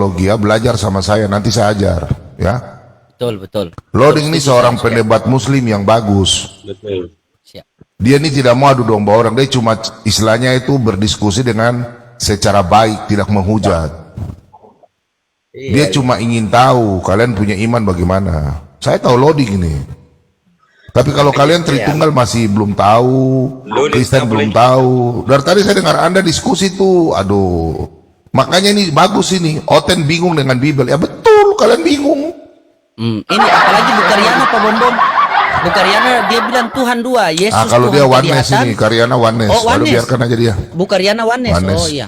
teologi ya, belajar sama saya, nanti saya ajar ya. Betul. Loading ini seorang pendebat muslim yang bagus. Betul. Siap. Dia ini tidak mau adu domba orang, dia cuma istilahnya itu berdiskusi dengan secara baik, tidak menghujat. Dia cuma ingin tahu kalian punya iman bagaimana. Saya tahu loading ini. Tapi kalau kalian Tritunggal masih belum tahu, Kristen belum tahu. Dari tadi saya dengar Anda diskusi tuh, aduh. Makanya ini bagus ini. Oten bingung dengan Bible. Ya betul, kalian bingung. Ini apalagi Bukariana Pak Bom. Bukariana dia bilang Tuhan dua, Yesus Kalau Tuhan dia oneness ini, Karyana oneness. Oh, Lalu oneness. biarkan aja dia. Bukariana oneness. Oneness. Oh iya.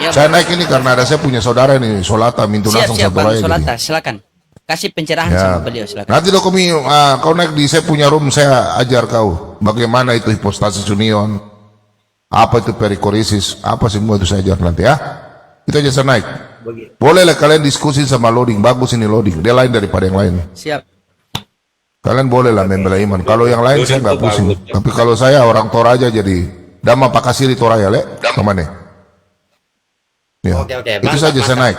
Ya, Saya naik ini karena ada saya punya saudara nih, Solata Mintu Nasong siap satu Bang raya. Solata, silakan. Kasih pencerahan Ya. sama beliau, silakan. Nanti dong kau naik di saya punya room, saya ajar kau bagaimana itu hipostasis union, apa itu perikoresis, apa semua itu saya ajar nanti ya. Kita aja saya naik. Boleh lah kalian diskusi sama loading, bagus ini loading, dia lain daripada yang lain. Siap. Kalian boleh lah membela iman. Kalau yang lain saya nggak pusing. Tapi kalau saya orang Toraja jadi Dama Pakasiri Toraya le, kemana? Ya. Oke. Itu saja saya naik.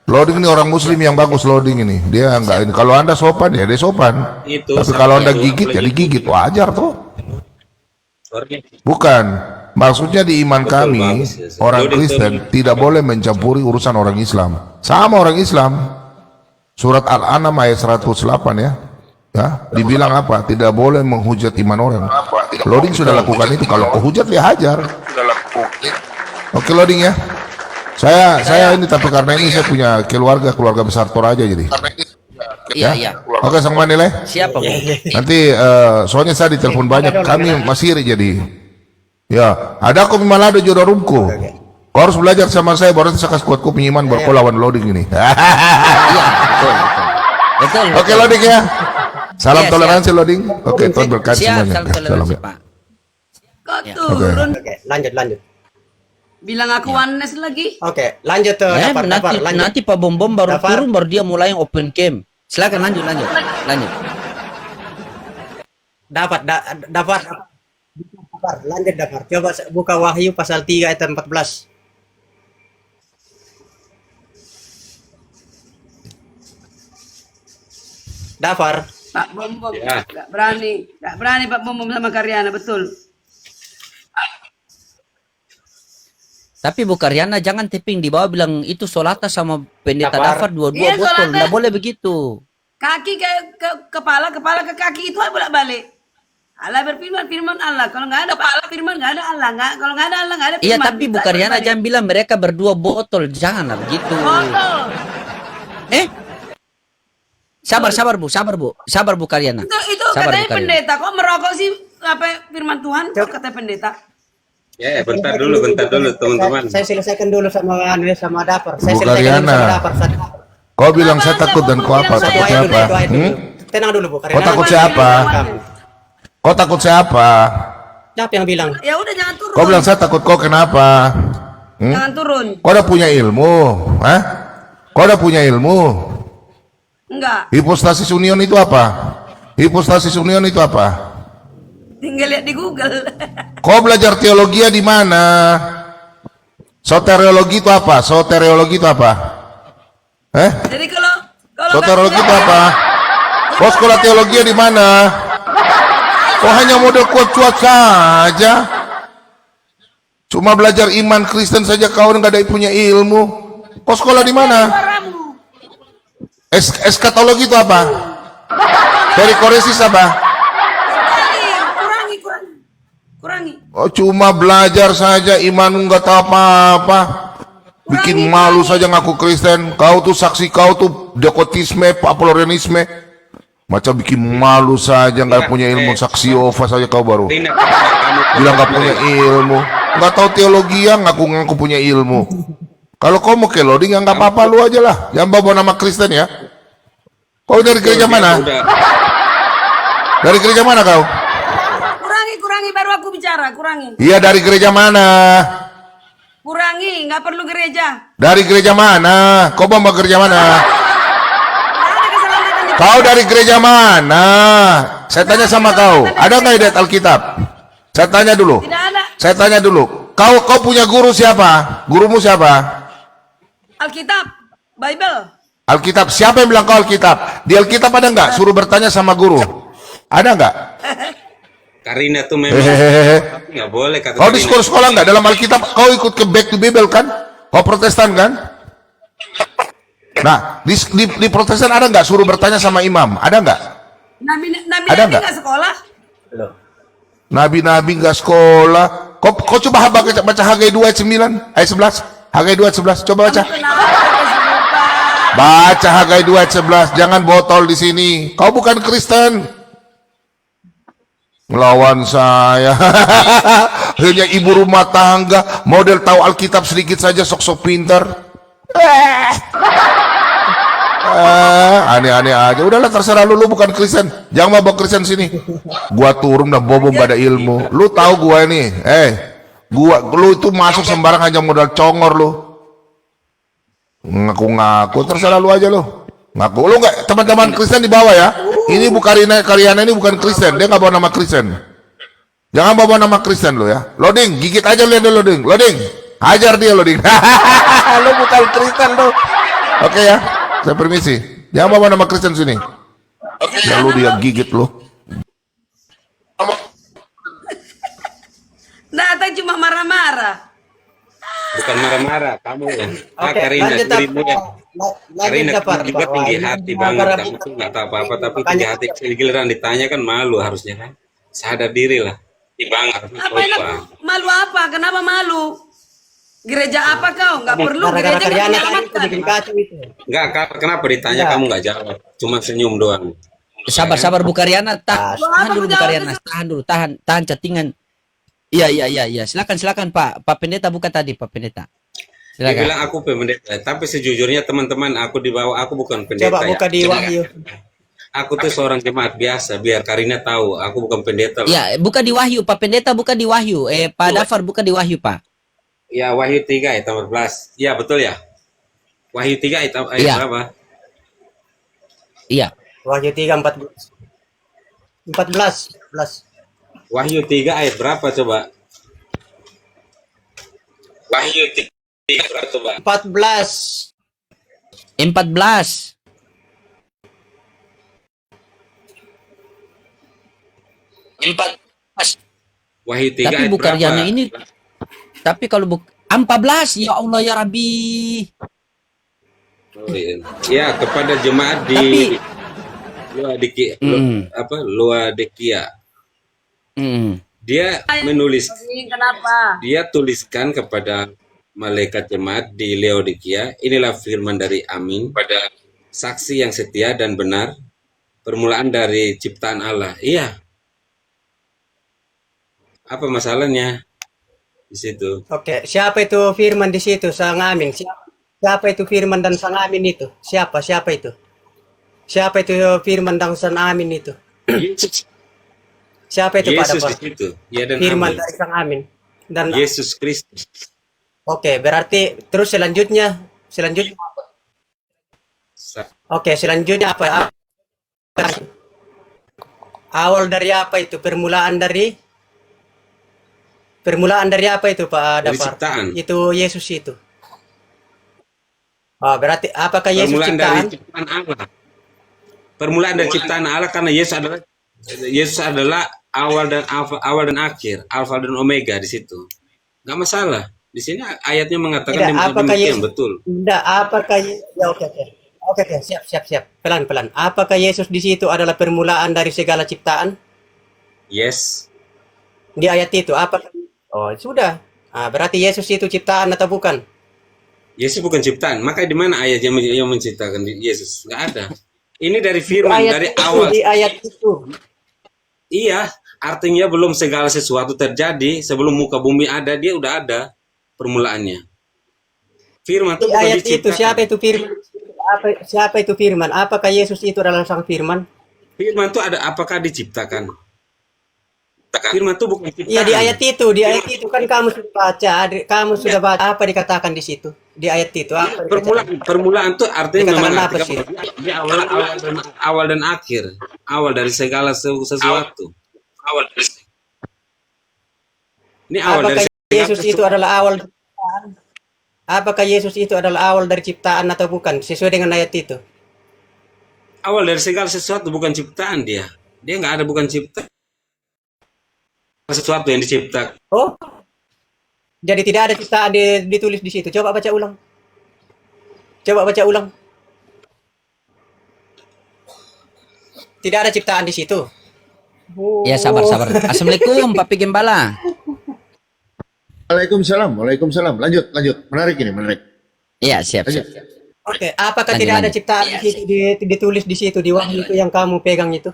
Loading ini orang Muslim yang bagus loading ini. Dia enggak ini. Kalau Anda sopan ya dia sopan. Itu Tapi kalau Anda gigit ya digigit, wajar tuh. Bukan. Maksudnya di iman kami orang Kristen tidak boleh mencampuri urusan orang Islam. Sama orang Islam. Surat Al-An'am ayat 108 ya. Ya, dibilang apa? Tidak boleh menghujat iman orang. Loading sudah lakukan itu. Kalau kehujat dia hajar. Oke loading ya. Saya ini tapi karena ini saya punya keluarga besar Toraja jadi. Iya. Oke sang Manile. Siapa Bang? Nanti soalnya saya ditelepon banyak. Kami masih jadi. Ya, ada aku Malado jodoh rumku. Kau harus belajar sama saya baru saya kasih kuat kau penyiman berkolawan loading ini. Iya, betul. Oke loading ya. Salam Iya, toleransi loading. Oke, Tuhan berkati Siap, semuanya. salam Ya, toleransi ya. Pak. Kok Ya. turun? Oke, lanjut. Bilang aku oneness lagi. Oke, lanjut tuh. Dafar, lanjut. Nanti Pak Bom baru Dafar. turun baru dia mulai yang open cam. Silakan lanjut. Dafar. Lanjut dafar. Coba buka Wahyu pasal 3 ayat 14. Dafar. Pak Bom nggak berani Pak Bom sama Karyana betul. Tapi Bu Karyana jangan tipping di bawah bilang itu Solata sama Pendeta Dafar. Dafar dua-dua Iya, botol. Solata. Nggak boleh begitu. Kaki ke kepala ke kaki itu bolak balik. Allah berfirman Allah. Kalau nggak ada kepala firman nggak ada Allah. Kalau nggak ada Allah nggak ada firman. Iya tapi Bu Karyana jangan bilang mereka berdua botol. Janganlah begitu. Botol. Sabar Bu Karyana. Itu Sabar, katanya Bu Karyana. pendeta. Kok merokok sih apa firman Tuhan? Kok katanya pendeta? Ya, bentar dulu teman-teman. Saya selesaikan dulu sama Andres sama Dafar. Bu Karyana. Kau bilang saya takut dan kau apa? Takut siapa? Tenang dulu Bu Kau Karyana. takut siapa? Kau takut siapa? Siapa yang bilang? Ya udah jangan turun. Kau bilang saya takut kau kenapa? Jangan turun. Kau udah punya ilmu? Hah? Kau udah punya ilmu? Enggak. Hipostasis union itu apa? Hipostasis union itu apa? Tinggal lihat di Google. Kau belajar teologi di mana? Soteriologi itu apa? Soteriologi itu apa? Jadi kalau Soteriologi itu apa? Kau sekolah teologi di mana? Kau hanya model kuat-kuat saja. Cuma belajar iman Kristen saja kau nggak ada punya ilmu. Kau sekolah di mana? suaramu Eskatologi itu apa? Perikoresis apa? kurangi. Oh cuma belajar saja imanmu nggak tahu apa-apa. Bikin malu saja ngaku Kristen. Kau tuh saksi kau tuh dekotisme, apolorianisme. Macam bikin malu saja nggak punya ilmu. Saksi Yehova saja kau baru bilang nggak punya ilmu. Nggak tahu teologi yang ngaku-ngaku punya ilmu. Kalau kau mau ke loading ya nggak apa-apa lu aja lah. Jangan bawa nama Kristen ya. Kau dari gereja mana? Dari gereja mana kau? Kurangi baru aku bicara. Kurangi. Iya dari gereja mana? Kurangi, nggak perlu gereja. Dari gereja mana? Kau bawa gereja mana? Nggak ada keselamatan di Kau dari gereja mana? Saya tanya sama kau. Ada nggak ayat Alkitab? Saya tanya dulu. Tidak ada. Saya tanya dulu. Kau punya guru siapa? Gurumu siapa? Alkitab. Bible. Alkitab. Siapa yang bilang kau Alkitab? Di Alkitab ada nggak? Suruh bertanya sama guru. Ada nggak? Karina tuh memang Hehehe. nggak boleh kata Kau di Karina. sekolah nggak dalam Alkitab? Kau ikut ke Back to Bible kan? Kau Protestan kan? Nah, di Protestan ada nggak suruh bertanya sama imam? Ada nggak? Nabi Ada nggak? nggak sekolah? Loh. Nabi-nabi nggak sekolah. Kau coba baca Hagai 2 ayat 9, ayat 11. Hagai 2 ayat 11. Coba baca. Kenapa kasih lupa? Baca Hagai 2 ayat 11. Jangan botol di sini. Kau bukan Kristen. Melawan saya. Hanya ibu rumah tangga, model tahu Alkitab sedikit saja, sok-sok pintar. Aneh-aneh aja. Udahlah, terserah lu bukan Kristen. Jangan bawa Kristen sini. Gua turun dah bobom pada ilmu. Lu tahu gua ini. Lu itu masuk sembarang hanya modal congor lu. Ngaku-ngaku, terserah lu aja lu. Ngaku lu nggak, teman-teman Kristen di bawah ya. Ini bukan Karyana, ini bukan Kristen. Dia nggak bawa nama Kristen. Jangan bawa nama Kristen lo ya. Loading, gigit aja lu loading. Loading, hajar dia loading. Lo bukan Kristen lo. Oke ya, saya permisi. Jangan bawa nama Kristen sini. Ya lu dia gigit lo. Nah, Atang cuma marah-marah. Bukan marah-marah, kamu ya. Oke, Karina, lanjut, dirimu ya. lanjut, Karina Dapar. juga tinggi hati banget. Kamu tuh nggak tahu apa-apa, tapi tinggi hati. Giliran ditanya kan malu harusnya kan. Sadar diri lah. Bang, Apa enak? Malu apa? Kenapa malu? Gereja apa kau? Nggak perlu Gara-gara gereja nggak Karyana tadi itu menyelamatkan. bikin kacau itu. Enggak, kenapa ditanya Enggak. kamu nggak jawab? Cuma senyum doang. Sabar Bu Karyana, tahan Apa dulu Bu jawab Karyana, tahan dulu, tahan chattingan. Iya, silakan Pak Pendeta buka tadi Pak Pendeta. Dia Silakan. bilang aku pendeta, tapi sejujurnya teman-teman aku di bawah, aku bukan pendeta. Coba buka di Coba. Wahyu. Aku tuh seorang jemaat biasa, biar Karina tahu, aku bukan pendeta loh. Ya, buka di Wahyu, Pak Pendeta buka di Wahyu. Pak Dafar buka di Wahyu, Pak. Ya, Wahyu 3 ayat 14. Ya, betul ya. Wahyu 3 ayat Iya. berapa? Iya. Wahyu 3 14. Wahyu 3 ayat berapa coba? Wahyu 3 berapa coba? 14. 14. Wahyu 3 Tapi ayat Bu berapa? Karyana ini, tapi kalau 14, ya Allah ya Rabbi. Oh, iya. Ya, kepada jemaat di Tapi- Laodikia, Mm. Laodikia. Dia menulis, Kenapa? dia tuliskan kepada malaikat jemaat di Laodikia, inilah firman dari Amin, pada saksi yang setia dan benar, permulaan dari ciptaan Allah. Iya. Apa masalahnya di situ? Oke, siapa itu firman di situ? Sang Amin. Siapa itu firman dan Sang Amin itu? Siapa itu? Siapa itu firman dan Sang Amin itu? Yesus, Siapa itu Pak Yesus Dapar? di situ. Ya dan Firman Amin. dari Sang Amin. Dan Yesus Kristus. oke, berarti terus selanjutnya Oke, selanjutnya apa? Awal dari apa itu? Permulaan dari apa itu Pak Dari Dapar? ciptaan. Itu Yesus itu. Oh, berarti apakah Yesus Permulaan ciptaan? dari ciptaan Allah. Permulaan dari ciptaan Allah karena Yesus adalah awal dan akhir, alfa dan omega di situ. Nggak masalah. Di sini ayatnya mengatakan Tidak, apakah demikian Yesus betul. Tidak, apakah ya oke, siap. Pelan-pelan. Apakah Yesus di situ adalah permulaan dari segala ciptaan? Yes. Di ayat itu apakah? Oh, sudah. Ah, berarti Yesus itu ciptaan atau bukan? Yesus bukan ciptaan. Maka di mana ayat yang menciptakan Yesus? Nggak ada. Ini dari Di firman ayat dari itu, awal. di ayat itu. Iya, artinya belum segala sesuatu terjadi sebelum muka bumi ada, dia udah ada permulaannya. Firman itu Di bukan ayat itu diciptakan. siapa itu firman? Apakah Yesus itu adalah sang firman? Firman itu ada apakah diciptakan? Firman itu bukan ciptaan. Iya, di ayat itu kan kamu sudah baca apa dikatakan di situ? Di ayat itu apa dikatakan? Permulaan itu artinya Dikatakan memang apa sih? dia awal dan akhir, awal dari segala sesuatu. Ini awal dari Apakah segala Yesus itu sesuatu. adalah awal ciptaan? Apakah Yesus itu adalah awal dari ciptaan atau bukan? Sesuai dengan ayat itu. Awal dari segala sesuatu, bukan ciptaan dia. Dia nggak ada, bukan cipta sesuatu yang diciptakan. Oh, jadi tidak ada ciptaan ditulis di situ. Coba baca ulang. Coba baca ulang. Tidak ada ciptaan di situ. Ya sabar. Assalamualaikum Pak Pi Gembala. Waalaikumsalam, waalaikumsalam. Lanjut, lanjut. Menarik ini, menarik. Iya siap. Lanjut. Oke, apakah Lanjut, tidak ada lanjut. ciptaan di situ ditulis di situ di wahyu itu yang kamu pegang itu?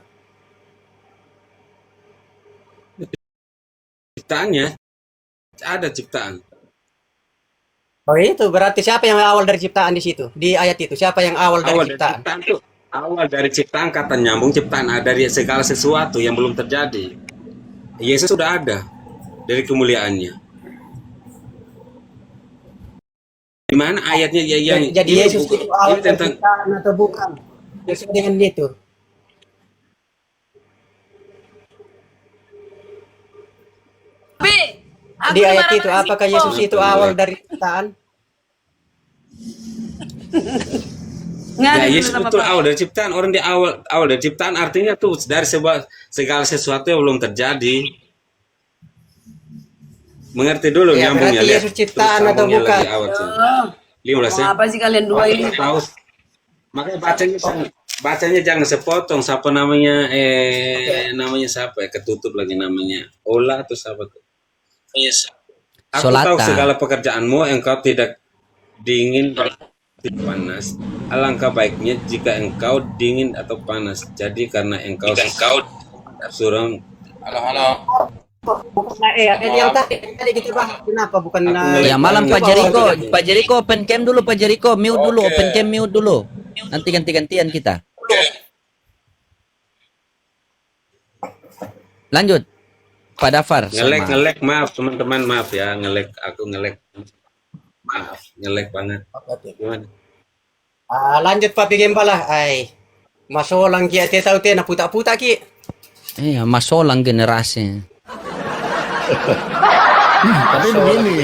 Ciptaannya ada ciptaan. Oh itu berarti siapa yang awal dari ciptaan di situ? Di ayat itu siapa yang awal dari Awal dari ciptaan? ciptaan tuh, awal dari ciptaan kata nyambung ciptaan ada dari segala sesuatu yang belum terjadi. Yesus sudah ada dari kemuliaannya. Di mana ayatnya yang Jadi ini Yesus itu awal ini dari tentang ciptaan atau bukan? Sesuai dengan itu. Tapi aku Di ayat dimarahin itu si apakah Ipong. Yesus itu awal dari ciptaan? Nggak ada ya yang Yesus bilang betul apa-apa. awal dari ciptaan. Orang di awal dari ciptaan artinya tuh dari segala sesuatu yang belum terjadi. Mengerti dulu Ya, nyambungnya, berarti lihat. Yesus ciptaan Terus atau sambungnya bukan? lagi awal sini. Oh, 15 ya. mau apa sih kalian dua ini? Tahu. Makanya bacanya jangan sepotong. Siapa namanya namanya siapa ya? Ketutup lagi namanya. Ola atau siapa tuh? Yes. Aku tahu Solata. segala pekerjaanmu, engkau tidak dingin atau panas. Alangkah baiknya jika engkau dingin atau panas. Jadi karena engkau suram. Bukan yang tadi kita bahas kenapa bukan Ya malam Pak Jericho. Pak Jericho open cam dulu Pak Jericho. Mute dulu, open cam mute dulu. Nanti ganti-gantian kita. Lanjut. Pak Dafar. Ngelek, maaf teman-teman, maaf ya, aku ngelek. Maaf, ngelek banget. Gimana? Lanjut Pak Gembala. Ay, masolang ki ate tahu te na puta-puta ki. Iya, masolang generasi. Tapi begini,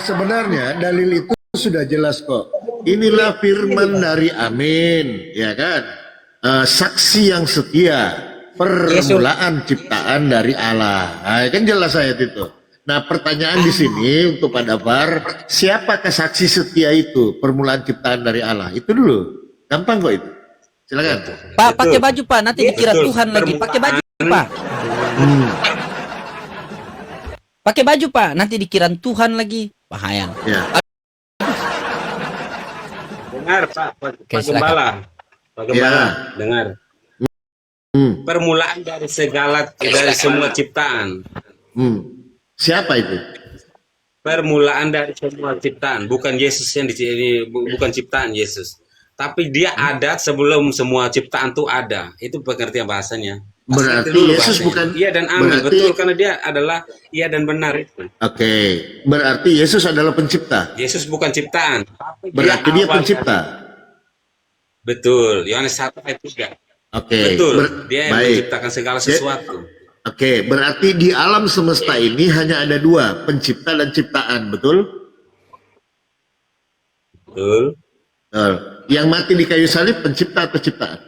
sebenarnya dalil itu sudah jelas kok. Inilah firman dari Amin, ya kan? Saksi yang setia, permulaan ciptaan dari Allah. Nah, kan jelas ayat itu. Nah, pertanyaan di sini untuk Pak Dafar, siapakah saksi setia itu? Permulaan ciptaan dari Allah. Itu dulu. Gampang kok itu. Silakan. Pak, pakai baju Pak. Nanti dikira Betul. Tuhan lagi. Pakai baju Pak. Hmm, Pakai baju Pak. Nanti dikira Tuhan lagi. Bahaya. ya. Dengar Pak Oke, silakan. Gembala. Pak Gembala, Ya. dengar. Hmm, Permulaan dari semua ciptaan. Siapa itu? Permulaan dari semua ciptaan, bukan Yesus yang bukan ciptaan Yesus. Tapi dia ada sebelum semua ciptaan itu ada. Itu pengertian bahasanya. Berarti Ngerti dulu Yesus bahasanya. bukan. Iya dan amin, berarti- betul, karena dia adalah iya dan benar itu. Oke, berarti Yesus adalah pencipta. Yesus bukan ciptaan. Tapi Berarti dia awal. pencipta. Betul, Yohanes 1 ayat 3. Oke, Betul, dia yang baik. menciptakan segala sesuatu. Oke, berarti di alam semesta ini hanya ada dua, pencipta dan ciptaan, betul? Betul. Betul. Yang mati di kayu salib pencipta atau ciptaan?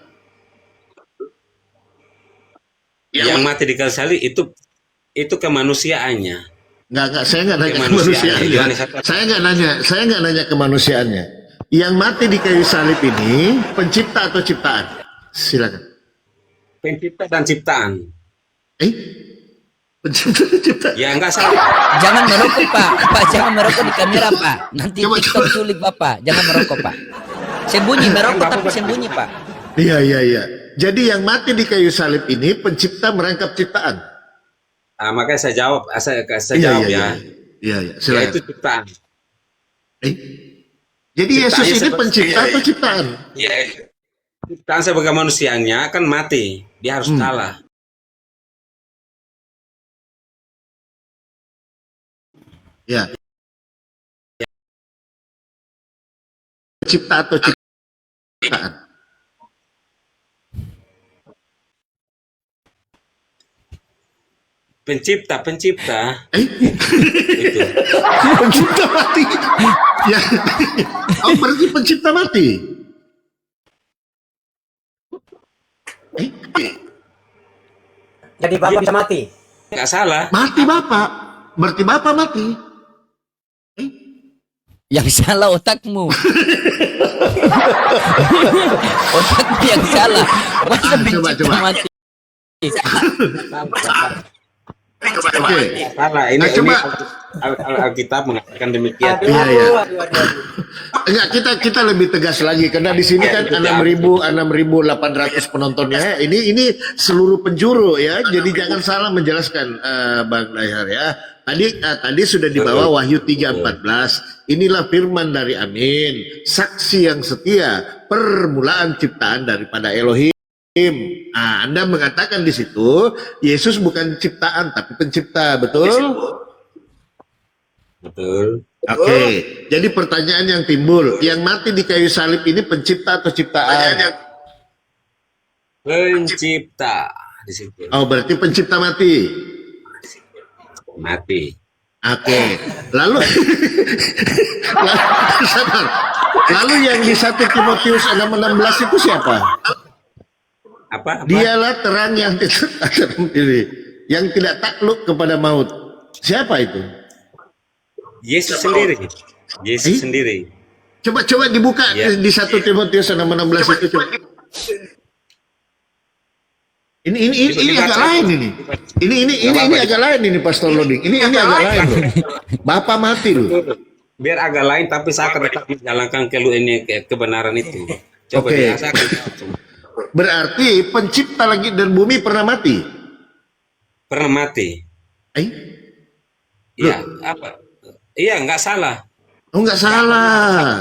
Yang mati di kayu salib itu kemanusiaannya. Enggak, saya nggak nanya Kemanusiaan, kemanusiaannya. Yohanes 1. Saya nggak nanya kemanusiaannya. Yang mati di kayu salib ini pencipta atau ciptaan? Silakan. Pencipta dan ciptaan. Pencipta dan ciptaan. Ya enggak salah. Jangan merokok Pak. Pak jangan merokok di kamera Pak. Nanti Coba, TikTok coba. culik Bapak. Jangan merokok Pak. Sembunyi merokok tapi sembunyi Pak. Iya. Jadi yang mati di kayu salib ini pencipta merangkap ciptaan. Makanya saya jawab, saya Iya, jawab ya. Iya, Ya silakan. itu ciptaan. Jadi Yesus Ciptaannya ini seperti- pencipta atau ciptaan? Ya. Ciptaan sebagai manusianya kan mati, dia harus kalah. Ya. Pencipta atau ciptaan? pencipta itu. Pencipta mati. Ya. Oh, berarti pencipta mati. Jadi Bapak bisa mati. Nggak salah. Mati Bapak. Berarti Bapak mati. Yang salah otakmu. Otakmu yang salah. Masa pencipta coba. mati? Oke. Salah. Ini Nah, coba. Alkitab mengatakan demikian. Iya, iya. Aduh. Enggak, kita lebih tegas lagi karena di sini kan 6.800 penontonnya. Ini seluruh penjuru ya. Jadi jangan salah menjelaskan Bang Dayar ya. Tadi sudah dibawa Wahyu 3:14. Inilah firman dari Amin, saksi yang setia, permulaan ciptaan daripada Elohim. Nah, Anda mengatakan di situ Yesus bukan ciptaan tapi pencipta, betul? Betul. Oke, jadi pertanyaan yang timbul, yang mati di kayu salib ini pencipta atau ciptaan? Pencipta di situ. Oh, berarti pencipta mati. Mati. Oke, lalu sabar. Lalu yang di 1 Timotius 6:16 itu siapa? Apa? Dialah terang yang yang tidak takluk kepada maut. Siapa itu? Yesus sendiri. Yesus sendiri. Coba dibuka Ya. di 1 Timotius 6:16 itu coba. Ini agak lain ini. Ini agak lain ini Pastor Loding. Ini agak lain loh. Bapak mati loh. Biar agak lain tapi saya akan tetap menjalankan kebenaran itu. Coba Oke. dirasakan. Berarti pencipta langit dan bumi pernah mati. Pernah mati. Iya, apa? Iya, nggak salah. Oh, nggak salah.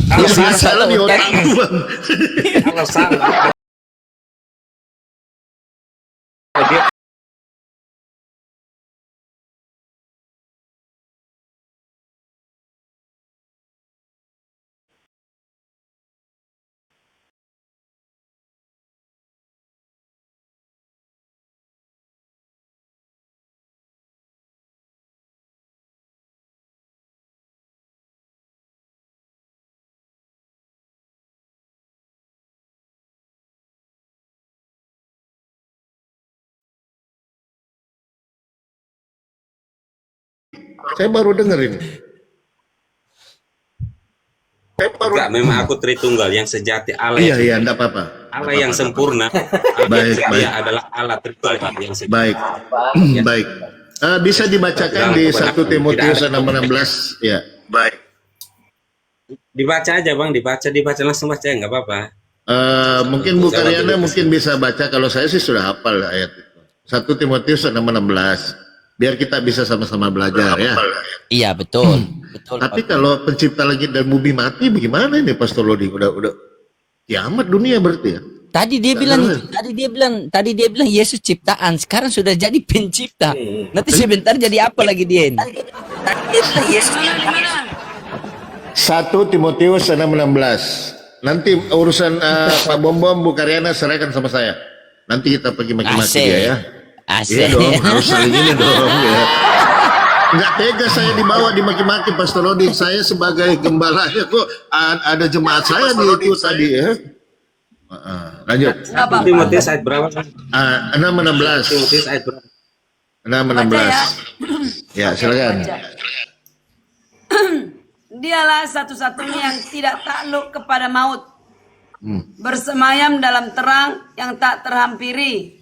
Kalau Yang salah, salah di otakmu, Bang. kalau salah. Dia Saya baru dengar ini. enggak, memang aku Tritunggal yang sejati Allah. Iya, enggak apa-apa. Allah yang sempurna. Baik, Dia baik. adalah Allah Tritunggal yang sejati. Baik. Baik. Bisa dibacakan di 1 Timotius 6:16 ya. Baik. Dibaca aja Bang, dibaca langsung baca nggak apa-apa. Mungkin Bu Karyana mungkin bisa baca, kalau saya sih sudah hafal ayat itu. 1 Timotius 6:16. Biar kita bisa sama-sama belajar ya. Iya, betul. Betul. Tapi kalau pencipta langit dan bumi mati bagaimana ini Pastor Loding? Udah kiamat dunia berarti ya. Tadi dia bilang Yesus ciptaan, sekarang sudah jadi pencipta. Nanti sebentar jadi apa lagi dia ini? Yesus 1 Timotius 6:16. Nanti urusan Pak Bom Bu Karyana serahkan sama saya. Nanti kita pergi maki-maki Asik. dia ya. Asik. Iya dong, harus saling ini dong ya. Nggak tega saya dibawa dimaki-maki Pastor Loding. Saya sebagai gembalanya kok ada jemaat saya di itu tadi ya. Lanjut. Apa? Timotius ayat berapa? 6:16. Timotius ayat berapa? 6:16. Ya, silakan. Dialah satu-satunya yang tidak takluk kepada maut. Bersemayam dalam terang yang tak terhampiri.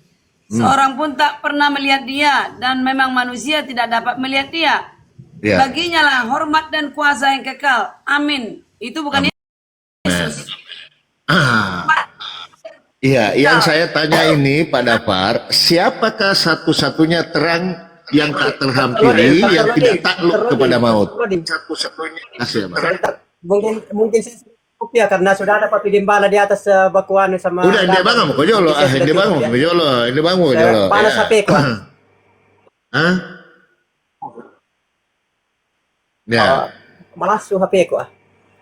Seorang pun tak pernah melihat dia, dan memang manusia tidak dapat melihat dia. Ya. Baginya lah hormat dan kuasa yang kekal. Amin. Itu bukan Yesus. Iya, yang saya tanya ini Pak Dafar, siapakah satu-satunya terang yang tak terhampiri, yang tidak takluk kepada maut? Satu-satunya. Kasih ya, Bang. Mungkin saya ya karena sudah ada Pak Gembala di atas bakuan sama. Udah, hindi bangun mo ko jolo. Hindi bangun mo ko jolo. Hindi bangun mo ko jolo. Panas HP ko. Hah? Ya. Malas HP ko.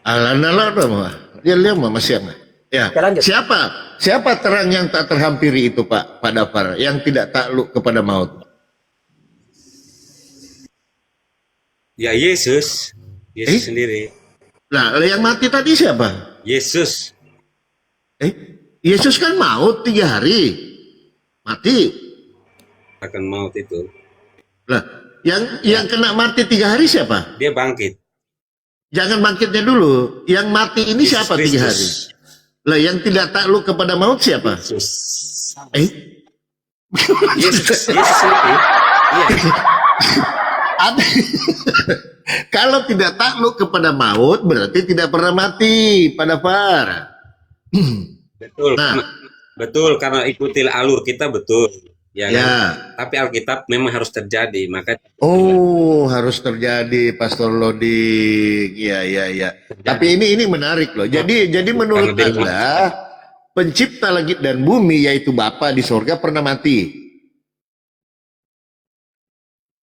Alana lang to mo. Dia lihat masih apa? Ya. Oke, lanjut. Siapa terang yang tak terhampiri itu Pak Dafar, yang tidak takluk kepada maut? Ya Yesus. Yesus sendiri. Nah, yang mati tadi siapa? Yesus. Yesus kan maut 3 hari. Mati. Akan maut itu. Lah, yang kena mati 3 hari siapa? Dia bangkit. Jangan bangkitnya dulu. Yang mati ini Yesus siapa 3 Kristus. hari? Lah, yang tidak takluk kepada maut siapa? Yesus. Yesus sendiri. Iya. Ada- Kalau tidak takluk kepada maut berarti tidak pernah mati, Pak Dafar. Betul. Nah. Betul, karena ikuti alur kita betul. Ya, Ya. kan? Tapi Alkitab memang harus terjadi, maka Oh, harus terjadi, Pastor Loding. Ya. Tapi ini menarik loh. Jadi menurut Karena dia- Anda, pencipta langit dan bumi yaitu Bapa di sorga pernah mati.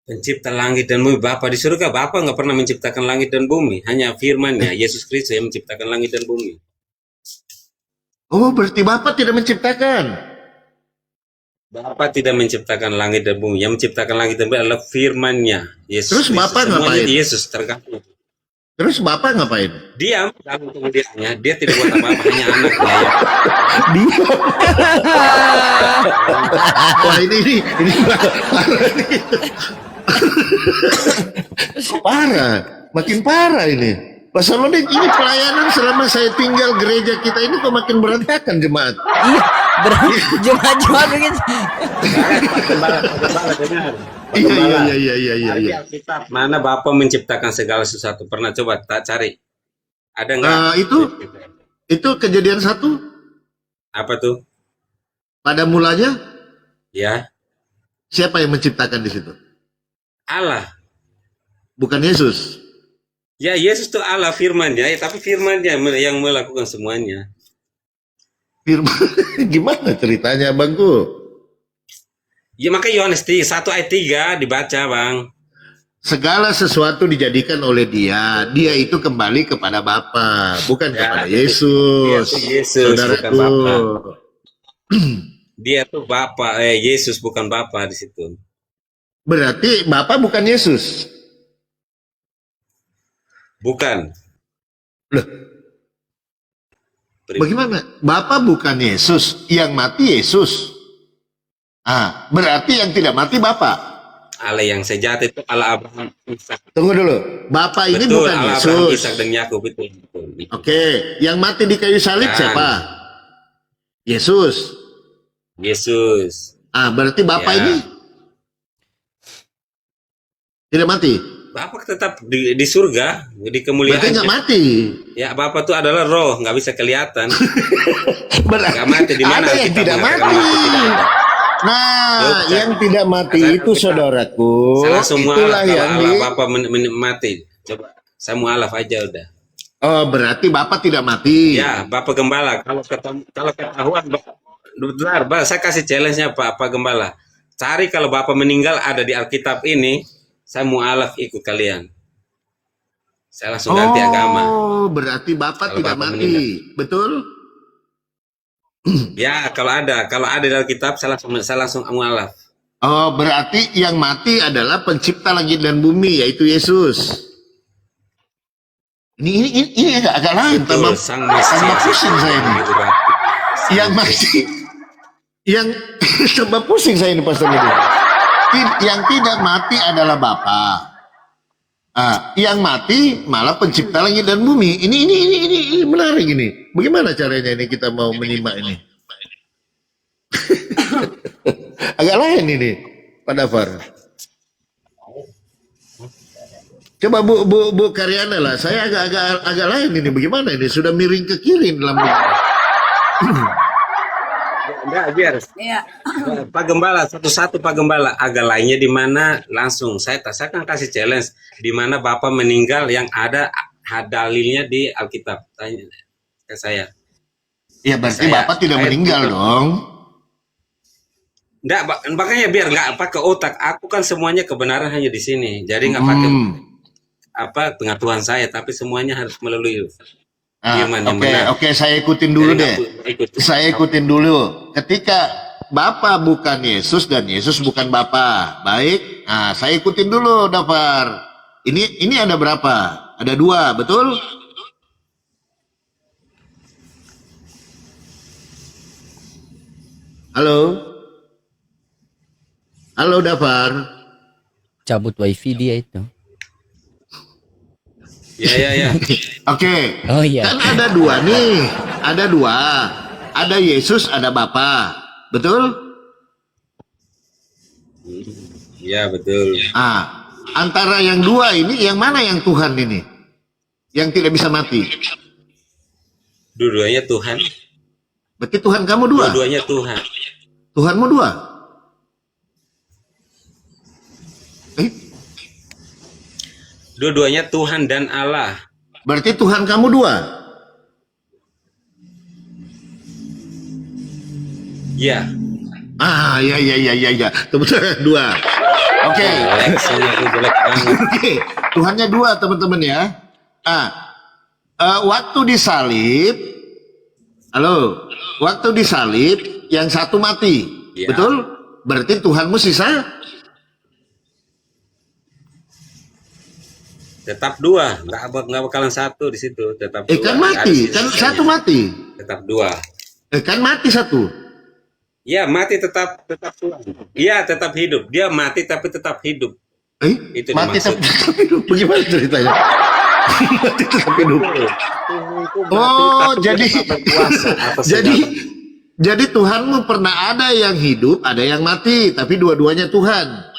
pencipta langit dan bumi, Bapa di surga, Bapa nggak pernah menciptakan langit dan bumi, hanya firman-Nya, Yesus Kristus yang menciptakan langit dan bumi. Oh, berarti Bapa tidak menciptakan. Bapa tidak menciptakan langit dan bumi, yang menciptakan langit dan bumi adalah firman-Nya, Yesus Terus Kristus. Bapa Semuanya ngapain? di Yesus tergantung. Terus Bapa ngapain? Diam dalam kemudiannya, dia tidak buat apa-apa, hanya anaknya. Wah, ini parah, makin parah ini. Pastor Loding, ini pelayanan selama saya tinggal gereja kita ini kok makin berantakan jemaat. Iya, jemaat begitu. Iya. Di Alkitab, mana Bapa menciptakan segala sesuatu? Pernah coba tak cari? Ada nggak? Itu Kejadian 1 Apa tuh? pada mulanya Ya, siapa yang menciptakan di situ? Allah. Bukan Yesus. Ya, Yesus itu Allah firman-Nya, tapi firman-Nya yang melakukan semuanya. Firman gimana ceritanya, Bangku? Ya, maka Yohanes 1 ayat 3 dibaca, Bang. Segala sesuatu dijadikan oleh Dia. Dia itu kembali kepada Bapa, bukan kepada Yesus. Dia tuh Yesus, bukan Saudaraku. Bapa. Dia tuh Bapa, Yesus bukan Bapa di situ. Berarti Bapa bukan Yesus. Bukan. Loh, bagaimana? Bapa bukan Yesus, yang mati Yesus. Berarti yang tidak mati Bapa. Allah yang sejati itu Allah Abraham, Ishak. Tunggu dulu. Bapa ini Betul, bukan Allah Abraham, Yesus. Ishak dan Yakub itu. Betul. Oke, yang mati di kayu salib Kan. siapa? Yesus. Yesus. Berarti Bapa Ya. ini tidak mati. Bapak tetap di surga, di Berarti kemuliaan. nggak mati. Ya, Bapak itu adalah roh, nggak bisa kelihatan. Berarti Nggak mati di mana? ada yang Alkitab tidak mengatakan mati. tidak ada. Nah, Bukan. yang tidak mati Saya itu kita- saudaraku, Salah semua itulah Allah, yang kalau Allah Bapak mati. Coba, saya mualaf aja udah. Oh, berarti Bapak tidak mati. Ya, Bapak Gembala, kalau ketahuan, bentar, saya kasih challenge-nya Pak Gembala. Cari kalau Bapak meninggal ada di Alkitab ini, saya mualaf ikut kalian. Saya langsung ganti agama. Oh, berarti Bapak Kalau tidak Bapak mati. meninggal. Betul? Ya, kalau ada di Alkitab, saya langsung mualaf. Oh, berarti yang mati adalah pencipta langit dan bumi, yaitu Yesus. Ini agak lain. Betul, Tambah Sang Mesias. tambah pusing saya ini. Itu berarti. Yang mati, yang tambah pusing saya ini Pastor Lodi. Yang tidak mati adalah Bapa. Yang mati malah pencipta langit dan bumi. Ini menarik ini. Bagaimana caranya ini kita mau menyimak ini? Agak lain ini, Pak Dafar. Coba Bu Karyana lah. Saya agak lain ini. Bagaimana ini? Sudah miring ke kiri dalam. Enggak, biar. Iya. Pak Gembala, satu-satu Pak Gembala. Agak lainnya di mana langsung saya kan kasih challenge di mana Bapak meninggal yang ada dalilnya di Alkitab. Tanya ke saya. Ya berarti Saya- Bapak tidak saya meninggal betul. dong. Enggak, makanya biar nggak pakai otak. Aku kan semuanya kebenaran hanya di sini. Jadi nggak pakai pengetahuan saya, tapi semuanya harus melalui Firman yang Oke, benar. oke, saya ikutin dulu Jadi deh. nggak ikut. Saya ikutin dulu. Ketika Bapa bukan Yesus dan Yesus bukan Bapa, baik. Nah, saya ikutin dulu, Dafar. Ini ada berapa? Ada 2, betul? Halo, halo, Dafar. Cabut wifi dia itu. Ya. Oke. Oh iya. Kan ada 2 nih. Ada 2. Ada Yesus, ada Bapa. Betul? Ya, betul. Antara yang 2 ini, yang mana yang Tuhan ini? Yang tidak bisa mati. Dua-duanya Tuhan. Berarti Tuhan kamu 2. Dua-duanya Tuhan. Tuhanmu 2. Dua-duanya Tuhan dan Allah. Berarti Tuhan kamu 2. Ya. Ya. Teman-teman 2. Oke. Leksinya itu jelek banget. Oke. Tuhannya 2, teman-teman ya. Waktu disalib, halo, waktu disalib yang satu mati, Ya. betul? Berarti Tuhanmu sisa? Tetap 2, nggak bakalan 1 di situ. Tetap 2. Kan mati, kan satu mati. Tetap 2. Kan mati 1. Ya, mati tetap Tuhan. Iya, tetap hidup. Dia mati tapi tetap hidup. Itu Mati dimaksud. tetap hidup. Bagaimana ceritanya? Mati tetap hidup. Oh, jadi Tuhanmu pernah ada yang hidup, ada yang mati, tapi dua-duanya Tuhan.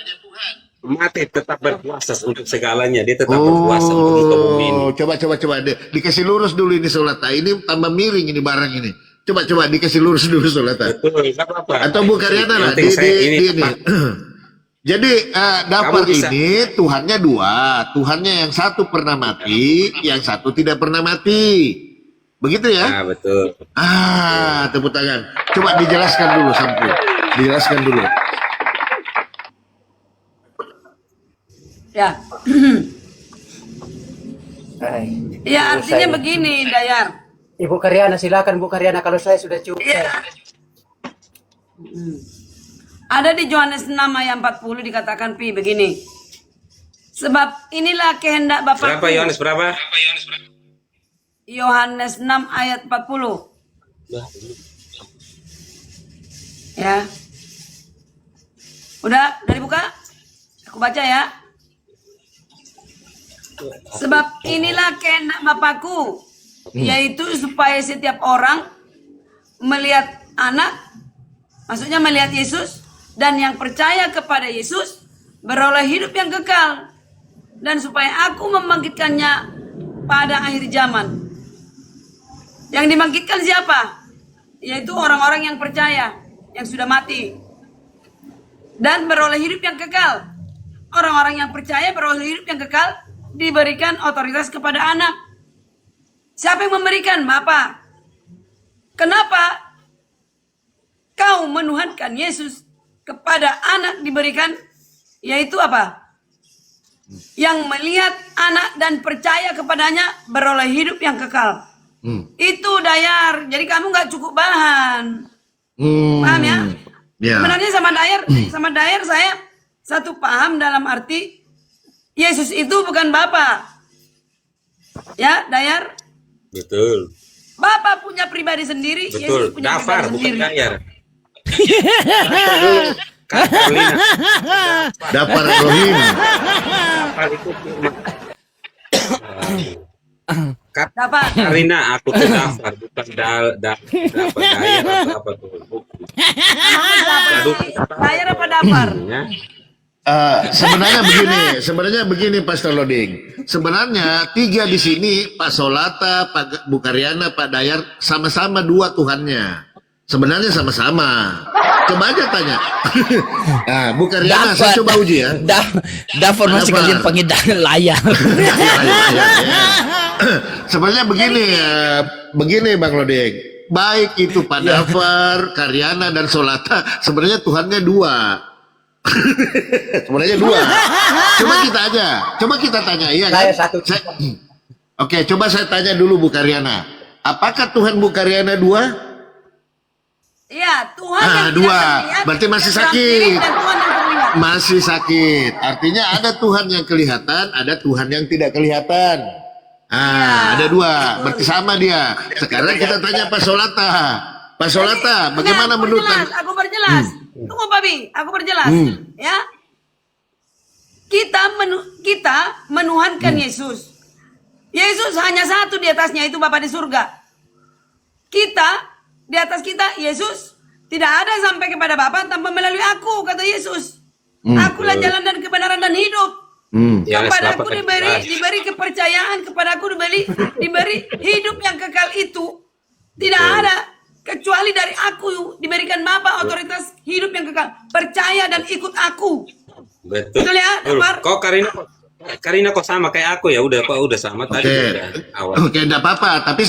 Mati tetap berkuasa untuk segalanya. Dia tetap berkuasa untuk muka bumi ini. Coba dikasih lurus dulu ini Solata. Ini tambah miring ini barang ini. Coba dikasih lurus dulu Solata. Betul, nggak apa-apa. Atau Bu Karyana lah Yang penting saya di ini. tepat. Jadi Dafar Kamu bisa. ini Tuhannya 2. Tuhannya yang satu pernah mati, yang satu tidak pernah mati. Begitu ya? Nah, betul. Tepuk tangan. Coba dijelaskan dulu Sampu. Dijelaskan dulu. Ya. Ya artinya begini, Dayar. Ibu Karyana, silakan Bu Karyana, kalau saya sudah cukup. Ya. Ada di Yohanes 6 ayat 40 dikatakan begini. Sebab inilah kehendak Bapa. Berapa Yohanes berapa? Yohanes 6 ayat 40. Ya. Udah dibuka? Aku baca ya. Sebab inilah kehendak Bapakku, yaitu supaya setiap orang melihat anak, maksudnya melihat Yesus, dan yang percaya kepada Yesus beroleh hidup yang kekal, dan supaya aku membangkitkannya pada akhir zaman. Yang dibangkitkan siapa? Yaitu orang-orang yang percaya, yang sudah mati, dan beroleh hidup yang kekal. Orang-orang yang percaya beroleh hidup yang kekal diberikan otoritas kepada anak. Siapa yang memberikan? Bapa. Kenapa kau menuhankan Yesus kepada anak diberikan? Yaitu apa? Yang melihat anak dan percaya kepadanya beroleh hidup yang kekal. Itu Dayar. Jadi kamu nggak cukup bahan. Paham ya? Ya. Sebenarnya sama Dayar saya satu paham dalam arti Yesus itu bukan Bapa. Ya, Dayar? Betul. Bapa punya pribadi sendiri, Yesus Betul. punya Dafar pribadi bukan sendiri. Dayar. Kak Carolina. Dafar Rohim. Dafar itu Kak Dafar. Carolina, aku tuh Dafar bukan Dayar atau apa tuh. Dayar apa Dafar? Ya. Sebenarnya begini Pastor Loding. Sebenarnya 3 di sini, Pak Solata, Pak Bu Karyana, Pak Dayar sama-sama 2 Tuhannya. Sebenarnya sama-sama. Coba aja tanya. Bu Karyana, saya coba uji ya. Dafar masih Dafar. kalian panggil layar. Sebenarnya begini Bang Loding. Baik itu Pak Dafar, Karyana dan Solata, sebenarnya Tuhannya 2. Sebenarnya 2. Coba kita tanya, iya kan? Saya satu. Oke, coba saya tanya dulu Bu Karyana. Apakah Tuhan Bu Karyana 2? Ya, Tuhan Ah, yang tidak 2. terlihat, Berarti masih yang terhampirik, sakit. dan Tuhan yang terlihat. Masih sakit. Artinya ada Tuhan yang kelihatan, ada Tuhan yang tidak kelihatan. Ada 2. Berarti sama dia. Sekarang kita tanya Pak Solata. Pak Solata, bagaimana Aku menurut perjelas, aku perjelas. Tunggu Papi, aku perjelas. Ya. Kita menuhankan Yesus. Yesus hanya satu di atasnya, itu Bapa di surga. Kita, di atas kita, Yesus tidak ada sampai kepada Bapa tanpa melalui aku, kata Yesus. Akulah jalan dan kebenaran dan hidup. Ya, Kepada aku selamat ya. diberi kepercayaan, kepada aku diberi hidup yang kekal itu. Tidak ada kecuali dari aku diberikan Bapa otoritas hidup yang kekal. Percaya dan ikut aku. Betul. Betul ya, Par? Kok Karina kok sama kayak aku ya? Udah sama tadi udah awal. Oke, enggak apa-apa. Tapi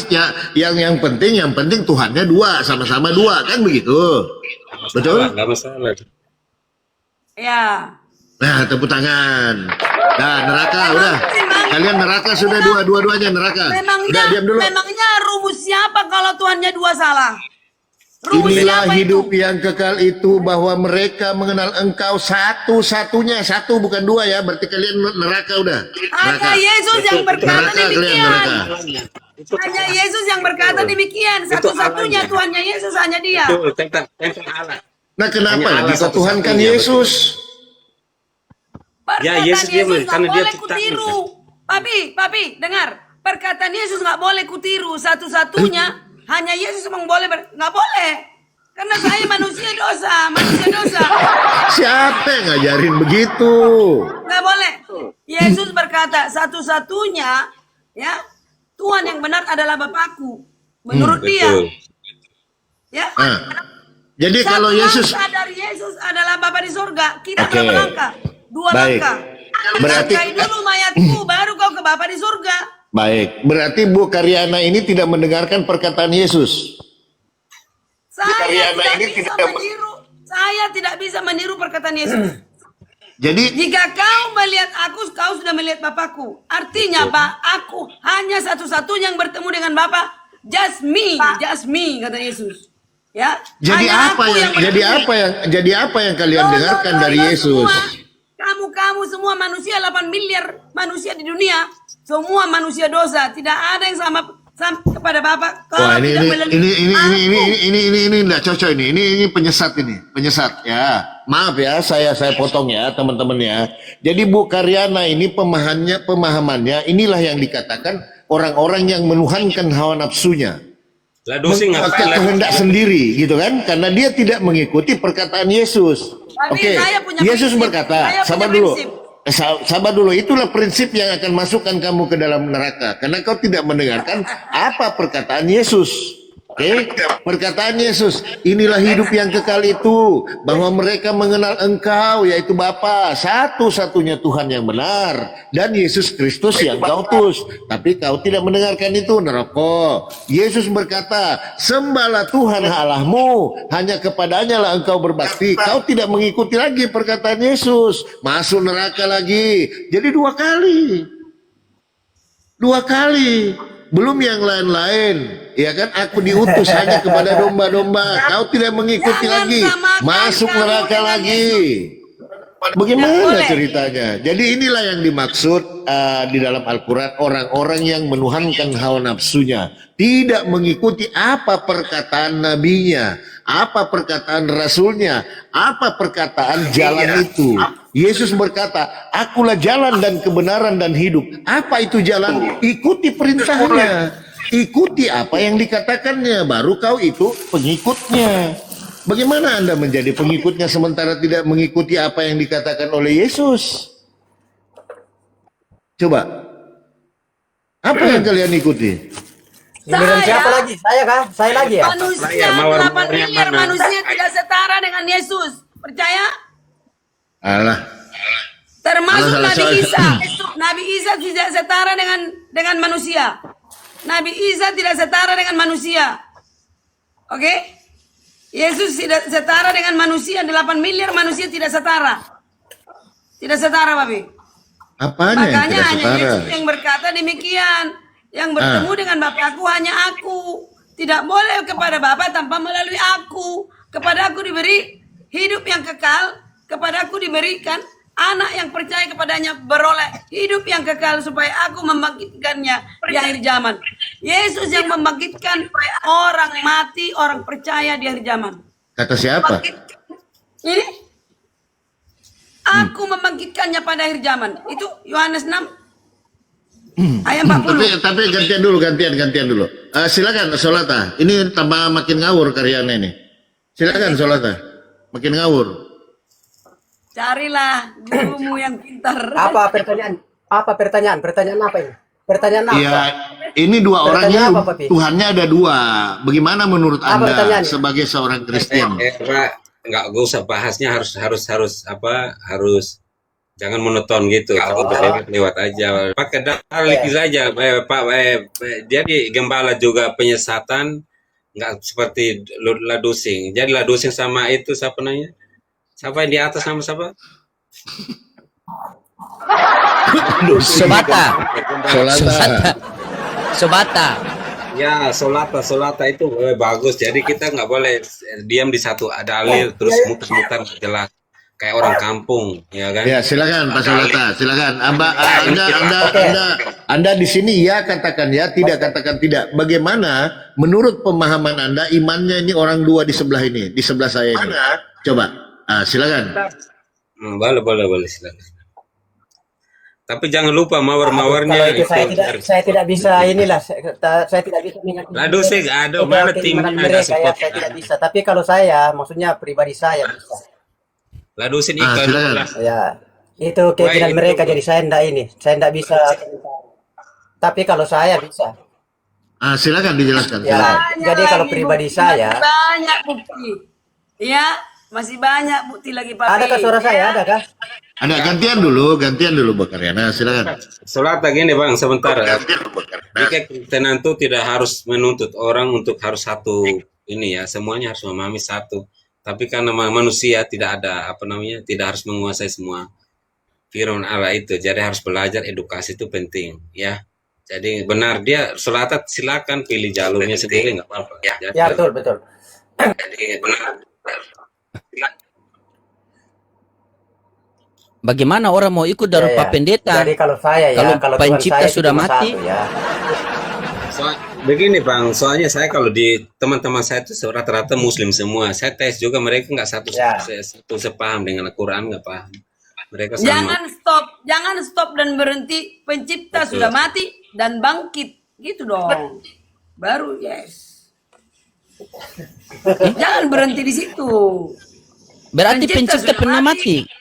yang penting Tuhannya 2, sama-sama 2, kan begitu. Betul? Nggak masalah. Ya. Nah, tepuk tangan. Nah, neraka udah. memang- Kalian neraka sudah dua-duanya neraka. Udah diam dulu. Memangnya rumus siapa kalau Tuhannya 2 salah? Rumus Inilah siapa hidup itu? yang kekal itu, bahwa mereka mengenal Engkau satu-satunya, 1 bukan 2 ya. Berarti kalian neraka udah. Neraka. Hanya Yesus yang berkata Neraka kalian demikian. neraka. Hanya Yesus yang berkata demikian. Satu-satunya Allahnya. Tuhannya Yesus hanya dia. Betul, tentang Allah. Nah, kenapa Hanya lagi Allah kau Tuhan kan satu-satunya, Yesus? Perkataan Ya, Yesus dia Yesus nggak karena dia boleh ciptaan, kutiru. Papi, dengar. Perkataan Yesus nggak boleh kutiru. Satu-satunya hanya Yesus yang boleh. Nggak boleh. Karena saya manusia dosa. Siapa yang ngajarin begitu? Nggak boleh. Yesus berkata, satu-satunya ya Tuhan yang benar adalah Bapakku. Menurut dia. Betul. Ya. Nah, jadi Satu kalau Yesus langkah dari Yesus adalah Bapa di surga. Kita Oke. berapa langkah? 2 Baik. langkah. Berarti- Langkai dulu mayatku, baru kau ke Bapa di surga. baik, berarti Bu Karyana ini tidak mendengarkan perkataan Yesus. Saya Karyana tidak ini bisa tidak- meniru. Saya tidak bisa meniru perkataan Yesus. Jadi Jika kau melihat aku, kau sudah melihat Bapakku. Artinya Pak, aku hanya satu-satunya yang bertemu dengan Bapa. Just me, kata Yesus. Ya. jadi Hanya apa aku yang bertemu. jadi apa yang kalian dengarkan dari Yesus? Kamu semua manusia 8 miliar manusia di dunia, semua manusia dosa, tidak ada yang sama kepada Bapa. Wah, Kalau ini tidak melalui aku. ini enggak cocok ini penyesat ya. Maaf ya, saya potong ya teman-teman ya. Jadi Bu Karyana ini pemahamannya inilah yang dikatakan orang-orang yang menuhankan hawa nafsunya. Lah dosi Pakai ngapain lagi? kehendak sendiri gitu kan, karena dia tidak mengikuti perkataan Yesus. Tapi Oke, saya punya Yesus prinsip. berkata, Saya punya sabar dulu. prinsip. Sabar dulu, itulah prinsip yang akan masukkan kamu ke dalam neraka, karena kau tidak mendengarkan apa perkataan Yesus. Oke, perkataan Yesus, inilah hidup yang kekal itu, bahwa mereka mengenal Engkau, yaitu Bapa, satu-satunya Tuhan yang benar, dan Yesus Kristus yang kau utus. Tapi kau tidak mendengarkan itu, neraka. Yesus berkata, sembahlah Tuhan Allahmu, hanya kepadanya lah engkau berbakti. Kau tidak mengikuti lagi perkataan Yesus, masuk neraka lagi. Jadi 2 kali. 2 kali. Belum yang lain-lain, ya kan? Aku diutus hanya kepada domba-domba. Kau tidak mengikuti Jangan lagi, samakan masuk kamu neraka dengan lagi. Tidak Bagaimana boleh. ceritanya? Jadi inilah yang dimaksud di dalam Al-Quran, orang-orang yang menuhankan hawa nafsunya, tidak mengikuti apa perkataan nabinya, apa perkataan rasulnya, apa perkataan jalan itu. Yesus berkata, akulah jalan dan kebenaran dan hidup. Apa itu jalan? Ikuti perintahnya. Ikuti apa yang dikatakannya, baru kau itu pengikutnya. Bagaimana Anda menjadi pengikutnya sementara tidak mengikuti apa yang dikatakan oleh Yesus? Coba. Apa yang kalian ikuti? Giliran siapa lagi? Saya kah? Saya lagi ya? Manusia, Saya mawar 8 mawarnya miliar mana? manusia tidak setara dengan Yesus. Percaya? Alah. Termasuk Salah, Nabi salah. Isa. Nabi Isa tidak setara dengan manusia. Nabi Isa tidak setara dengan manusia. Oke? Yesus tidak setara dengan manusia. 8 miliar manusia tidak setara. Tidak setara, Babi. Apanya yang Makanya tidak hanya setara? Yesus yang berkata demikian. Yang bertemu dengan Bapakku hanya aku. Tidak boleh kepada Bapa tanpa melalui aku. Kepada aku diberi hidup yang kekal. Kepada aku diberikan anak yang percaya kepadanya beroleh hidup yang kekal supaya aku membangkitkannya di akhir zaman. Yesus yang membangkitkan orang mati, orang percaya di akhir zaman. Kata siapa? Ini aku membangkitkannya pada akhir zaman. Itu Yohanes 6 ayat 40. Tapi gantian dulu. Silakan Solata. Ini tambah makin ngawur karyanya ini. Silakan Solata. Makin ngawur. Carilah gurumu yang pintar. Apa pertanyaan? Pertanyaan apa ini? Pertanyaan apa? Iya, ini dua orang Pertanyaan ini apa, Papi? Tuhannya ada dua. Bagaimana menurut Apa Anda pertanyaannya? sebagai seorang Kristen? Pak, nggak usah bahasnya harus jangan monoton gitu. Kalau lewat aja. Pakai dalil saja, Pak. Jadi gembala juga penyesatan nggak seperti ladusing. Jadi ladusing sama itu siapa namanya? Siapa yang di atas nama siapa? Sobata. Sobata. Ya, solata itu bagus. Jadi kita nggak boleh diam di satu dalil terus muter-muter nggak jelas. Kayak orang kampung, ya kan? Ya, silakan Pak Solata, silakan. Anda di sini ya katakan ya, tidak katakan tidak. Bagaimana menurut pemahaman Anda imannya ini orang dua di sebelah ini, di sebelah saya ini? Coba, silakan. Boleh silakan. Tapi jangan lupa mawar-mawarnya. Kalau itu saya tidak bisa inilah. Saya tidak bisa mengerti. Lalu sih ada mana timnya mereka nggak ya, support. saya tidak bisa. Tapi kalau saya, maksudnya pribadi saya bisa. Lalu sini silakan. Ya, itu keinginan mereka. Jadi saya tidak bisa. Tapi kalau saya bisa. Silakan dijelaskan. Ya, Silakan. jadi kalau pribadi saya. Masih banyak bukti. Ya, masih banyak bukti lagi Pak. Adakah suara saya? Adakah? Ada gantian dulu Mbak Karyana, silakan. Solata gini Bang, sebentar. Jika Kristen itu tidak harus menuntut orang untuk harus satu ini ya, semuanya harus memahami satu. Tapi karena manusia tidak ada tidak harus menguasai semua firman Allah itu. Jadi harus belajar, edukasi itu penting ya. Jadi benar dia Solata silakan pilih jalurnya sendiri nggak apa-apa. Ya, betul. Jadi benar. Bagaimana orang mau ikut dari Pak Pendeta? Jadi kalau saya ya, Kalau Tuhan pencipta saya sudah cuma mati. satu, ya. Begini Bang, soalnya saya kalau di teman-teman saya itu rata-rata Muslim semua. Saya tes juga mereka nggak satu sepaham dengan Al-Quran, nggak paham. Mereka sama. Jangan stop dan berhenti. Pencipta sudah mati dan bangkit, gitu dong. Baru yes. Jangan berhenti di situ. Berarti Pencipta pencipta sudah pernah mati. mati.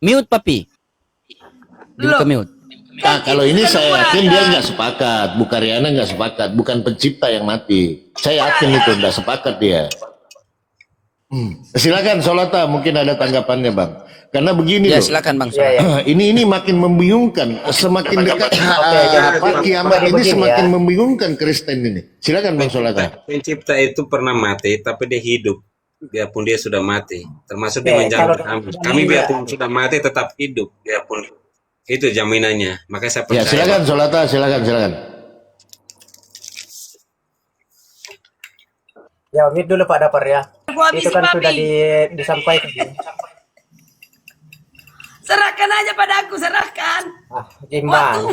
Mute Papi. Dibuka mute. Kalau ini saya yakin dia nggak sepakat, Bu Karyana nggak sepakat, bukan pencipta yang mati. Saya yakin itu nggak sepakat dia. Silakan Solata, mungkin ada tanggapannya Bang. Karena begini Ya, loh. silakan Bang. Ini makin membingungkan. Semakin dekat kiamat ini begini, semakin ya. membingungkan Kristen ini. Silakan Bang Solata. Pencipta itu pernah mati, tapi dia hidup. Biarpun dia sudah mati, termasuk dia menjamin kami biarpun sudah mati tetap hidup. Biarpun itu jaminannya. Makanya saya percaya. Ya silakan Solata, silakan. Ya, mute dulu Pak Dapar ya. Aku habisi, Itu kan Papi. sudah disampaikan. Serahkan aja pada aku, serahkan. Gimana?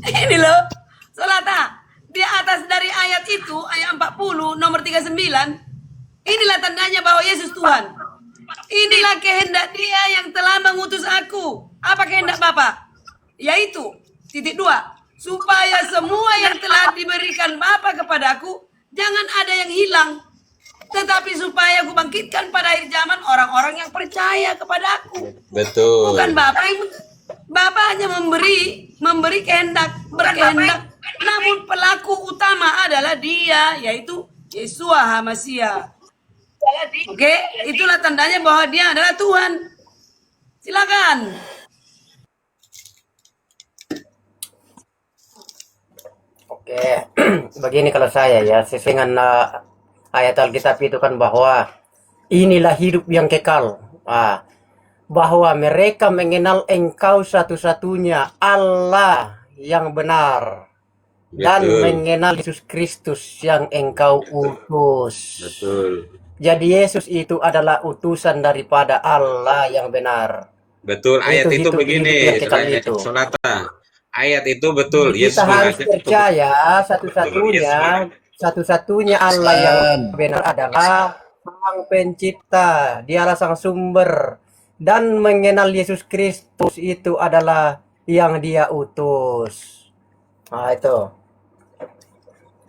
Ini loh, Solata. Di atas dari ayat itu, ayat 40, nomor 39, inilah tandanya bahwa Yesus Tuhan. Inilah kehendak Dia yang telah mengutus aku. Apa kehendak Bapa? Yaitu, titik 2, supaya semua yang telah diberikan Bapa kepadaku, jangan ada yang hilang. Tetapi supaya aku bangkitkan pada akhir zaman orang-orang yang percaya kepada aku. Betul. Bukan Bapa hanya memberi kehendak, berkehendak. Namun pelaku utama adalah Dia, yaitu Yeshua HaMashiach. Oke, itulah tandanya bahwa Dia adalah Tuhan. Silakan. Oke, begini kalau saya ya, sesuai dengan ayat Alkitab itu kan bahwa inilah hidup yang kekal. bahwa mereka mengenal Engkau satu-satunya Allah yang benar dan Betul. mengenal Yesus Kristus yang Engkau utus. Betul. Jadi Yesus itu adalah utusan daripada Allah yang benar. Betul, ayat itu hidup begini, vertikal Saudara itu. Solata. Ayat itu betul. Yesus Kita harus mengajak percaya satu-satunya Allah yang benar adalah Sang Pencipta. Dialah Sang Sumber. Dan mengenal Yesus Kristus itu adalah yang Dia utus. Nah, itu.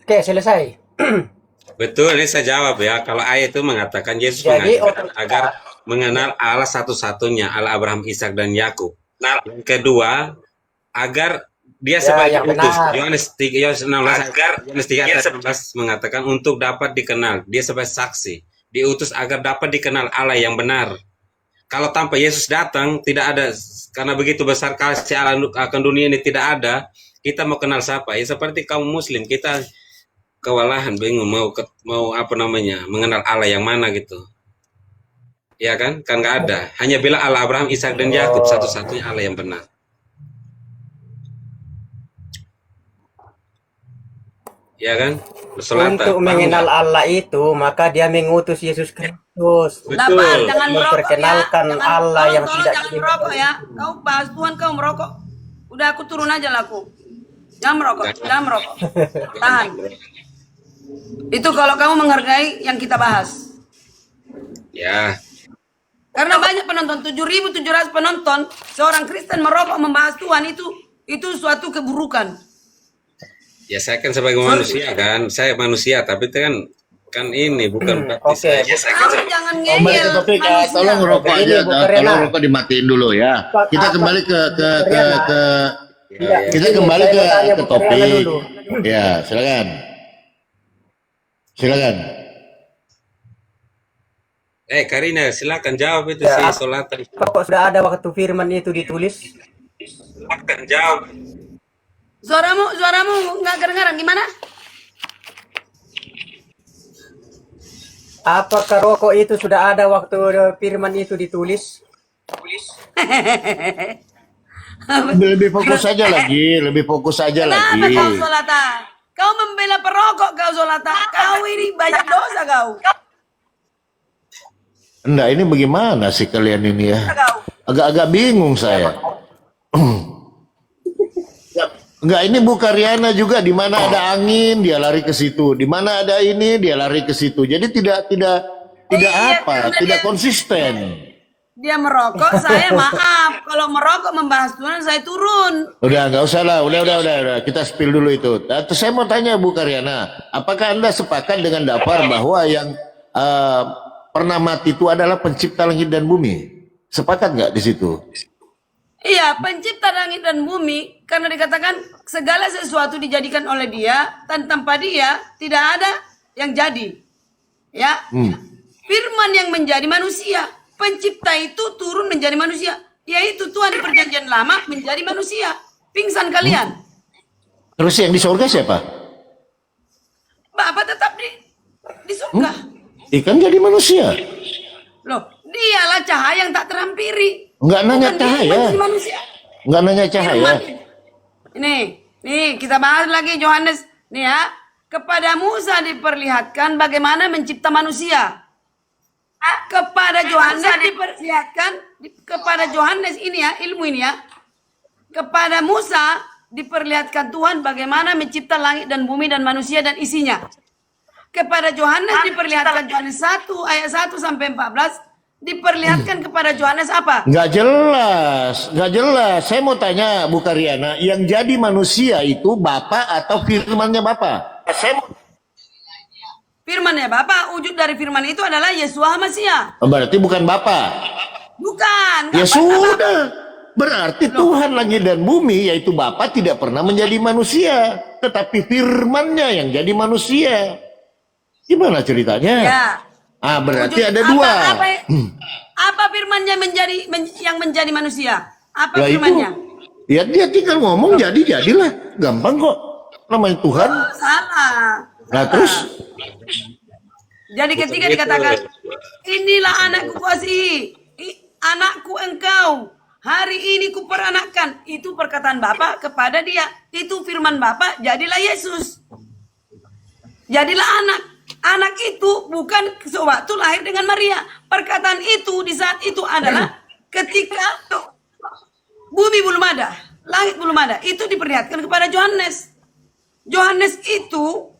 Oke, selesai. Betul, ini saya jawab ya. Kalau ayat itu mengatakan Yesus Jadi, mengatakan agar mengenal Allah satu-satunya, Allah Abraham, Ishak dan Yakub. Nah, yang kedua, agar dia sebagai yang utus. benar. Yohanes 3 Yohanes 16 agar Yohanes 3 ayat 16 mengatakan untuk dapat dikenal, dia sebagai saksi. Diutus agar dapat dikenal Allah yang benar. Kalau tanpa Yesus datang, tidak ada, karena begitu besar kasih Allah akan dunia ini tidak ada, kita mau kenal siapa? Ya seperti kaum muslim, kita kewalahan bingung mau apa namanya, mengenal Allah yang mana gitu. Ya kan nggak ada, hanya bilang Allah Abraham, Ishak dan Yakub satu-satunya Allah yang benar. Ya kan? Berselatan. Untuk mengenal Allah itu, maka Dia mengutus Yesus Kristus. Betul. Dapat, jangan merokok ya. Memperkenalkan Allah yang tolong tidak jangan merokok ya. Kau bahas Tuhan kau merokok. Udah aku turun aja lah aku. Jangan merokok, jangan merokok. Tahan. Itu kalau kamu menghargai yang kita bahas. Ya, Karena banyak penonton, 7.700 penonton, seorang Kristen merokok membahas Tuhan itu suatu keburukan. ya saya kan sebagai manusia kan, saya manusia tapi itu kan ini bukan berarti Oke. saya. Kamu jangan Kembali ke ngeyel topik, manusia. tolong rokok Ini, aja, Bu Karena. tolong rokok dimatiin dulu ya. Kita kembali ke Tidak, kita ini kembali saya ke mau tanya Bu Karena topik. dulu. Ya, silakan. Silakan. Karina silakan jawab itu Ya. si Solatan. Kok sudah ada waktu firman itu ditulis? Silakan jawab. Suaramu nggak kedengaran gimana? Apakah rokok itu sudah ada waktu firman itu ditulis? Lebih fokus saja lagi, lebih fokus saja Kenapa lagi. kau Solata? Kau membela perokok kau Solata. Kau ini banyak dosa kau. Enggak, ini bagaimana sih kalian ini ya? Kau. Agak-agak bingung saya. Enggak, ini Bu Karyana juga, di mana ada angin dia lari ke situ, di mana ada ini dia lari ke situ. Jadi tidak Iya, apa, karena tidak dia- konsisten. Dia merokok, saya maaf. Kalau merokok membahas Tuhan, saya turun. Udah, nggak usah lah, udah. Kita spill dulu itu. Terus saya mau tanya Bu Karyana, apakah Anda sepakat dengan Dafar bahwa yang pernah mati itu adalah pencipta langit dan bumi? Sepakat nggak di situ? Iya, pencipta langit dan bumi, karena dikatakan segala sesuatu dijadikan oleh dia, dan tanpa dia tidak ada yang jadi. Ya, firman yang menjadi manusia, pencipta itu turun menjadi manusia, yaitu Tuhan di perjanjian lama menjadi manusia. Pingsan kalian. Terus yang di surga siapa? Bapak tetap di surga. Ikan jadi manusia. Loh, dialah cahaya yang tak terhampiri. Nggak nanya Bukan dia yang cahaya. menjadi manusia. Nggak nanya cahaya. Firman. Nih kita bahas lagi Yohanes. Nih ya, kepada Musa diperlihatkan bagaimana mencipta manusia. Kepada Yohanes diperlihatkan, kepada Yohanes ini ya, ilmu ini ya. Kepada Musa diperlihatkan Tuhan bagaimana mencipta langit dan bumi dan manusia dan isinya. Kepada Yohanes diperlihatkan Yohanes 1 ayat 1 sampai 14 diperlihatkan kepada Yohanes apa? Nggak jelas. Saya mau tanya Bu Karyana, yang jadi manusia itu Bapak atau firmannya Bapak? Firman ya Bapak, wujud dari firman itu adalah Yesua Masiah. Berarti bukan Bapak. Bukan. Ya nggak pernah Bapak. sudah. Berarti Tuhan langit dan bumi, yaitu Bapa, tidak pernah menjadi manusia. Tetapi firmannya yang jadi manusia. Gimana ceritanya? Ya. Berarti Wujud- ada dua. Apa firmannya yang menjadi manusia? Apa Lah itu, firmannya? ya dia tinggal ngomong jadilah. Gampang kok. Namanya Tuhan. Salah. Nah terus, Jadi ketika dikatakan inilah anakku kasihi, anakku engkau, hari ini kuperanakkan. Itu perkataan Bapa kepada dia. Itu firman Bapa, jadilah Yesus. Jadilah anak. Anak itu bukan sewaktu lahir dengan Maria. Perkataan itu di saat itu adalah ketika bumi belum ada, langit belum ada. Itu diperlihatkan kepada Yohanes. Yohanes itu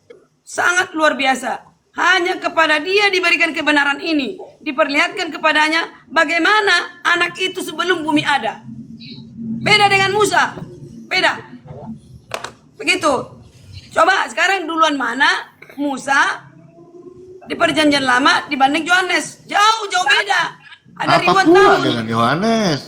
sangat luar biasa. Hanya kepada dia diberikan kebenaran ini. Diperlihatkan kepadanya bagaimana anak itu sebelum bumi ada. Beda dengan Musa. Beda. Begitu. Coba sekarang duluan mana Musa di perjanjian lama dibanding Yohanes. Jauh-jauh beda. Ada Apa ribuan pula tahun. dengan Yohanes?